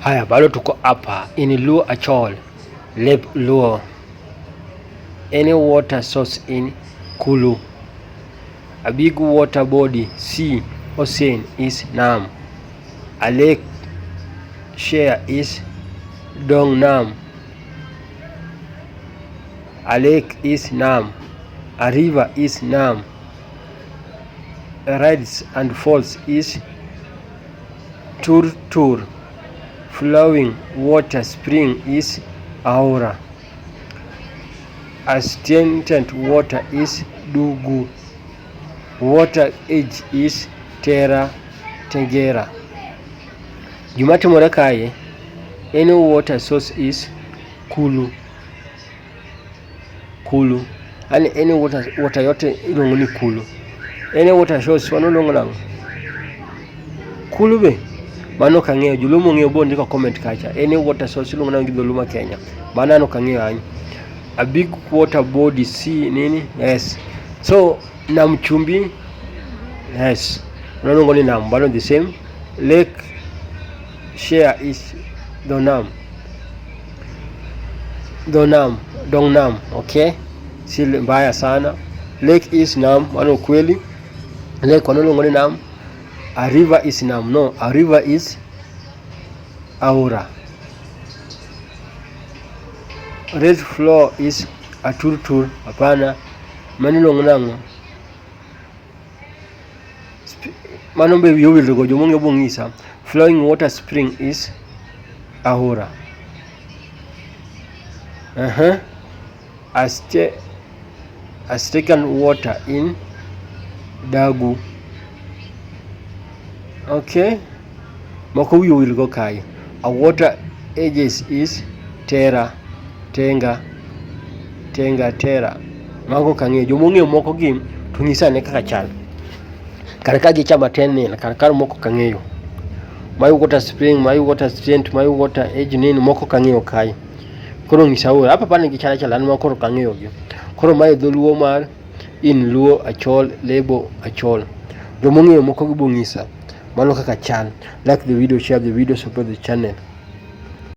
Haya, bado tuko hapa in Luo Acholi, Lake Luo. Any water source in Kulu. A big water body, sea, ocean is Nam. A lake share is Dong Nam. A lake is Nam. A river is Nam. A rise and falls is Tur Tur. Flowing water spring is Aura. A stagnant water is Dugu. Water edge is Tera Tegera. Jumati Morakaye. Any water source is Kulu. Kulu. And any water yote ilongoni Kulu. Any water source wanolongo nango Kulu be. Mano kangeo julumo ngeo bo ndika comment kacha. Any water source ilongo nango dholuo Kenya. Mana no kangeo anyi. A big water body, sea nini? Yes. So Namchumbi, yes. Unalongo ni Nam, bado the same. Lake share is Donam. Dongnam, okay? Si mbaya sana. Lake is Nam, mano kweli. Lake wanalongo ni Nam. A river is Nam. No, a river is Aura. Red floor is a turtur. Hapana. Manilongo nango. Manombe yowil go jomonge bongisa. Flowing water spring is Ahura. A stagnant water in Dagu. Okay. Moko yowil go kai. A water edges is Tera. Tera. Mago kange jomonge moko gi tungisa ne kaka chal. Karaka gi chama tenne karaka moko kangeyo. My water spring, my water strength, my water edge nini moko kangeyo kai. Koro ngisawo hapa pane gi chala moko kangeyo gi. Koro mai dholuo mar in Luo Acholi, Lebo Acholi. Jomonge moko gi bungisa. Mano kaka chal. Like the video, share the video, support the channel.